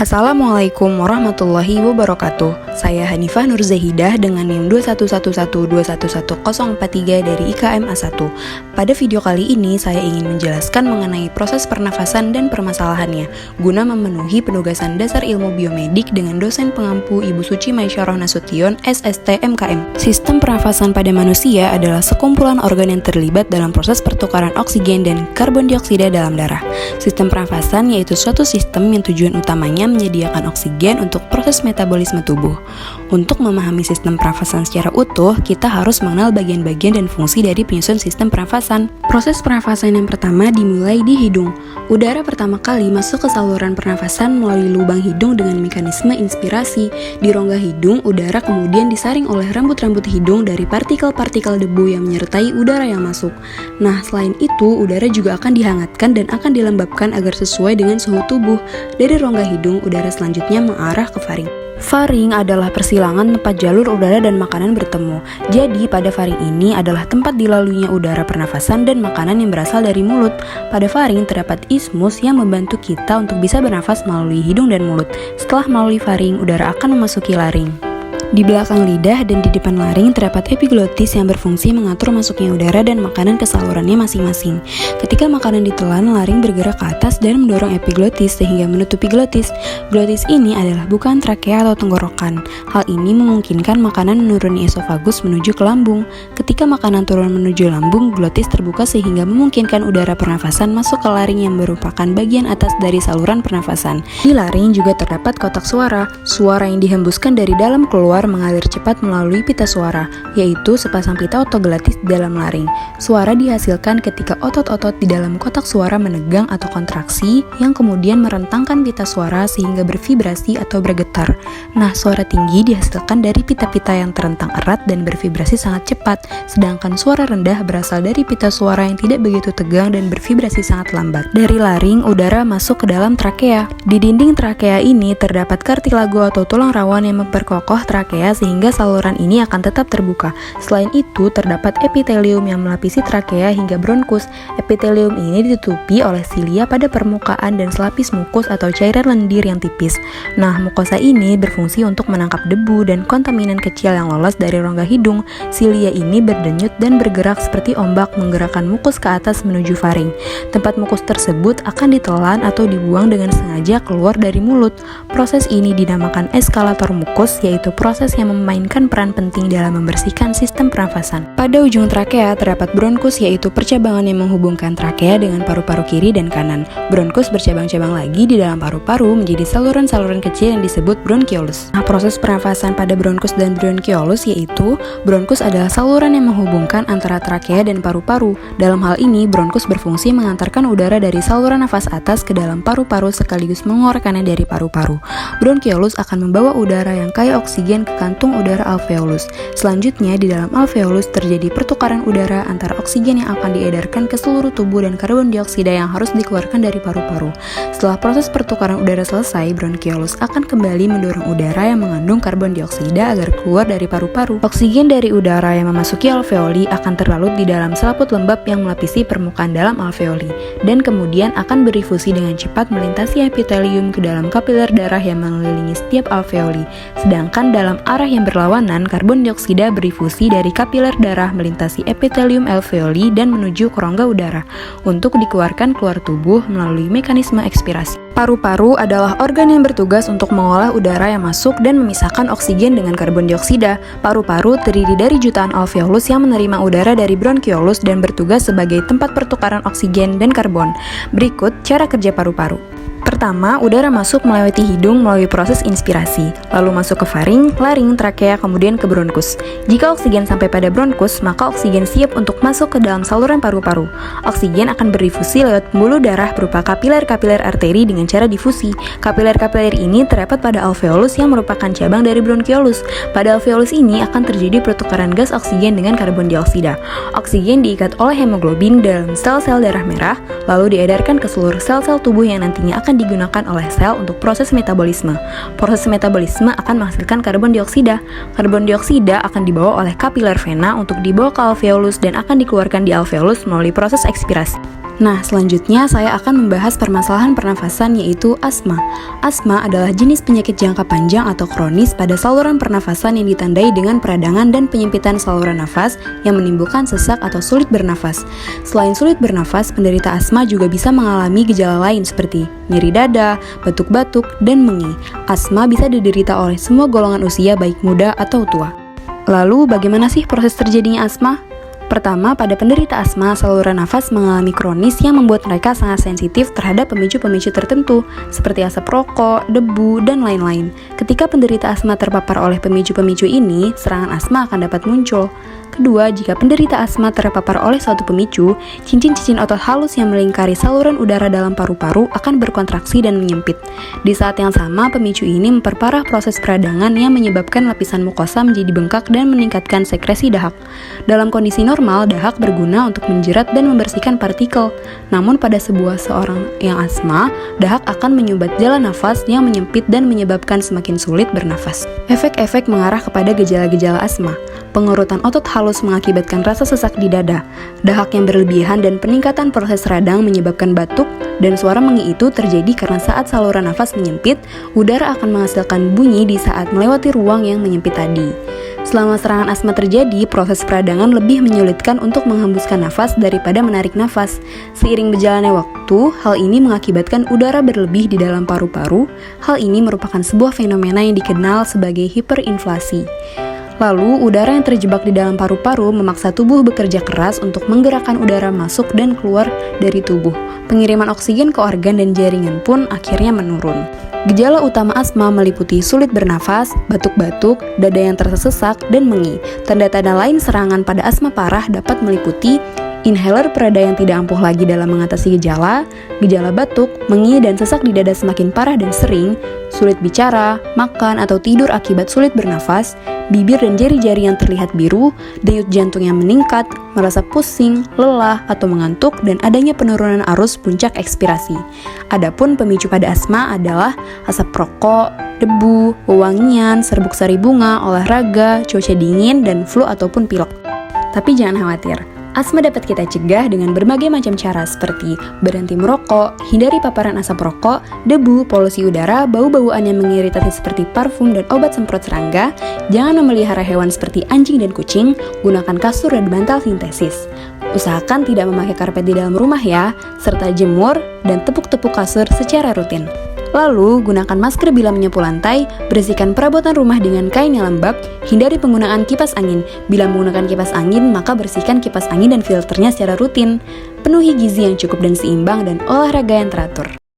Assalamualaikum warahmatullahi wabarakatuh. Saya Hanifah Nur Zahidah dengan NIM 21112111043 dari IKM A1. Pada video kali ini saya ingin menjelaskan mengenai proses pernafasan dan permasalahannya guna memenuhi penugasan dasar ilmu biomedik dengan dosen pengampu Ibu Suci Maisyarah Nasution, SST MKM. Sistem pernafasan pada manusia adalah sekumpulan organ yang terlibat dalam proses pertukaran oksigen dan karbon dioksida dalam darah. Sistem pernafasan yaitu suatu sistem yang tujuan utamanya menyediakan oksigen untuk proses metabolisme tubuh. Untuk memahami sistem pernafasan secara utuh, kita harus mengenal bagian-bagian dan fungsi dari penyusun sistem pernafasan. Proses pernafasan yang pertama dimulai di hidung. Udara pertama kali masuk ke saluran pernafasan melalui lubang hidung dengan mekanisme inspirasi. Di rongga hidung, udara kemudian disaring oleh rambut-rambut hidung dari partikel-partikel debu yang menyertai udara yang masuk. Nah, selain itu, udara juga akan dihangatkan dan akan dilembabkan agar sesuai dengan suhu tubuh. Dari rongga hidung, udara selanjutnya mengarah ke faring. Faring adalah persilangan tempat jalur udara dan makanan bertemu. Jadi, pada faring ini adalah tempat dilaluinya udara pernafasan dan makanan yang berasal dari mulut. Pada faring terdapat ismus yang membantu kita untuk bisa bernafas melalui hidung dan mulut. Setelah melalui faring, udara akan memasuki laring. Di belakang lidah dan di depan laring terdapat epiglotis yang berfungsi mengatur masuknya udara dan makanan ke salurannya masing-masing. Ketika makanan ditelan, laring bergerak ke atas dan mendorong epiglotis sehingga menutupi glotis. Glotis ini adalah bukaan trakea atau tenggorokan. Hal ini memungkinkan makanan menuruni esofagus menuju ke lambung. Ketika makanan turun menuju lambung, glotis terbuka sehingga memungkinkan udara pernafasan masuk ke laring yang merupakan bagian atas dari saluran pernafasan. Di laring juga terdapat kotak suara. Suara yang dihembuskan dari dalam keluar mengalir cepat melalui pita suara, yaitu sepasang pita otoglatis di dalam laring. Suara dihasilkan ketika otot-otot di dalam kotak suara menegang atau kontraksi, yang kemudian merentangkan pita suara sehingga bervibrasi atau bergetar. Nah, suara tinggi dihasilkan dari pita-pita yang terentang erat dan bervibrasi sangat cepat, sedangkan suara rendah berasal dari pita suara yang tidak begitu tegang dan bervibrasi sangat lambat. Dari laring, udara masuk ke dalam trakea. Di dinding trakea ini terdapat kartilago atau tulang rawan yang memperkokoh trakea sehingga saluran ini akan tetap terbuka. Selain itu, terdapat epitelium yang melapisi trakea hingga bronkus. Epitelium ini ditutupi oleh silia pada permukaan dan selapis mukus atau cairan lendir yang tipis. Nah, mukosa ini berfungsi untuk menangkap debu dan kontaminan kecil yang lolos dari rongga hidung. Silia ini berdenyut dan bergerak seperti ombak menggerakkan mukus ke atas menuju faring. Tempat mukus tersebut akan ditelan atau dibuang dengan sengaja keluar dari mulut. Proses ini dinamakan eskalator mukus, yaitu proses yang memainkan peran penting dalam membersihkan sistem pernafasan. Pada ujung trakea terdapat bronkus, yaitu percabangan yang menghubungkan trakea dengan paru-paru kiri dan kanan. Bronkus bercabang-cabang lagi di dalam paru-paru menjadi saluran-saluran kecil yang disebut bronkiolus. Nah, proses pernafasan pada bronkus dan bronkiolus yaitu bronkus adalah saluran yang menghubungkan antara trakea dan paru-paru. Dalam hal ini, bronkus berfungsi mengantarkan udara dari saluran nafas atas ke dalam paru-paru sekaligus mengeluarkannya dari paru-paru. Bronkiolus akan membawa udara yang kaya oksigen ke kantung udara alveolus. Selanjutnya, di dalam alveolus terjadi pertukaran udara antara oksigen yang akan diedarkan ke seluruh tubuh dan karbon dioksida yang harus dikeluarkan dari paru-paru. Setelah proses pertukaran udara selesai, bronkiolus akan kembali mendorong udara yang mengandung karbon dioksida agar keluar dari paru-paru. Oksigen dari udara yang memasuki alveoli akan terlalut di dalam selaput lembab yang melapisi permukaan dalam alveoli dan kemudian akan berifusi dengan cepat melintasi epitelium ke dalam kapiler darah yang mengelilingi setiap alveoli. Sedangkan dalam arah yang berlawanan, karbon dioksida berifusi dari kapiler darah melintasi epitelium alveoli dan menuju ke rongga udara untuk dikeluarkan keluar tubuh melalui mekanisme ekspirasi. Paru-paru adalah organ yang bertugas untuk mengolah udara yang masuk dan memisahkan oksigen dengan karbon dioksida. Paru-paru terdiri dari jutaan alveolus yang menerima udara dari bronkiolus dan bertugas sebagai tempat pertukaran oksigen dan karbon. Berikut cara kerja paru-paru. Pertama, udara masuk melewati hidung melalui proses inspirasi, lalu masuk ke faring, laring, trakea, kemudian ke bronkus. Jika oksigen sampai pada bronkus, maka oksigen siap untuk masuk ke dalam saluran paru-paru. Oksigen akan berdifusi lewat pembuluh darah berupa kapiler-kapiler arteri dengan cara difusi. Kapiler-kapiler ini terdapat pada alveolus yang merupakan cabang dari bronkiolus. Pada alveolus ini akan terjadi pertukaran gas oksigen dengan karbon dioksida. Oksigen diikat oleh hemoglobin dalam sel-sel darah merah, lalu diedarkan ke seluruh sel-sel tubuh yang nantinya akan digunakan oleh sel untuk proses metabolisme. Proses metabolisme akan menghasilkan karbon dioksida. Karbon dioksida akan dibawa oleh kapiler vena untuk dibawa ke alveolus dan akan dikeluarkan di alveolus melalui proses ekspirasi. Nah, selanjutnya saya akan membahas permasalahan pernafasan yaitu asma. Asma adalah jenis penyakit jangka panjang atau kronis pada saluran pernafasan yang ditandai dengan peradangan dan penyempitan saluran nafas yang menimbulkan sesak atau sulit bernafas. Selain sulit bernafas, penderita asma juga bisa mengalami gejala lain seperti nyeri dada, batuk-batuk, dan mengi. Asma bisa diderita oleh semua golongan usia baik muda atau tua. Lalu, bagaimana sih proses terjadinya asma? Pertama, pada penderita asma, saluran nafas mengalami kronis yang membuat mereka sangat sensitif terhadap pemicu-pemicu tertentu, seperti asap rokok, debu, dan lain-lain. Ketika penderita asma terpapar oleh pemicu-pemicu ini, serangan asma akan dapat muncul. Kedua, jika penderita asma terpapar oleh suatu pemicu, cincin-cincin otot halus yang melingkari saluran udara dalam paru-paru akan berkontraksi dan menyempit. Di saat yang sama, pemicu ini memperparah proses peradangan yang menyebabkan lapisan mukosa menjadi bengkak dan meningkatkan sekresi dahak. Dalam kondisi normal, dahak berguna untuk menjerat dan membersihkan partikel. Namun pada seorang yang asma, dahak akan menyumbat jalan nafas yang menyempit dan menyebabkan semakin sulit bernafas. Efek-efek mengarah kepada gejala-gejala asma. Pengurutan otot halus mengakibatkan rasa sesak di dada. Dahak yang berlebihan dan peningkatan proses radang menyebabkan batuk, dan suara mengi itu terjadi karena saat saluran nafas menyempit, udara akan menghasilkan bunyi di saat melewati ruang yang menyempit tadi. Selama serangan asma terjadi, proses peradangan lebih menyulitkan untuk menghembuskan nafas daripada menarik nafas. Seiring berjalannya waktu, hal ini mengakibatkan udara berlebih di dalam paru-paru. Hal ini merupakan sebuah fenomena yang dikenal sebagai hiperinflasi. Lalu, udara yang terjebak di dalam paru-paru memaksa tubuh bekerja keras untuk menggerakkan udara masuk dan keluar dari tubuh. Pengiriman oksigen ke organ dan jaringan pun akhirnya menurun. Gejala utama asma meliputi sulit bernafas, batuk-batuk, dada yang terasa sesak, dan mengi. Tanda-tanda lain serangan pada asma parah dapat meliputi inhaler pereda yang tidak ampuh lagi dalam mengatasi gejala batuk, mengi, dan sesak di dada semakin parah dan sering, sulit bicara, makan, atau tidur akibat sulit bernafas, bibir dan jari-jari yang terlihat biru, denyut jantung yang meningkat, merasa pusing, lelah, atau mengantuk, dan adanya penurunan arus puncak ekspirasi. Adapun pemicu pada asma adalah asap rokok, debu, wewangian, serbuk sari bunga, olahraga, cuaca dingin, dan flu ataupun pilek. Tapi jangan khawatir. Asma dapat kita cegah dengan berbagai macam cara seperti berhenti merokok, hindari paparan asap rokok, debu, polusi udara, bau-bauan yang mengiritasi seperti parfum dan obat semprot serangga, jangan memelihara hewan seperti anjing dan kucing, gunakan kasur dan bantal sintesis. Usahakan tidak memakai karpet di dalam rumah ya, serta jemur dan tepuk-tepuk kasur secara rutin. Lalu, gunakan masker bila menyapu lantai, bersihkan perabotan rumah dengan kain yang lembab, hindari penggunaan kipas angin. Bila menggunakan kipas angin, maka bersihkan kipas angin dan filternya secara rutin. Penuhi gizi yang cukup dan seimbang dan olahraga yang teratur.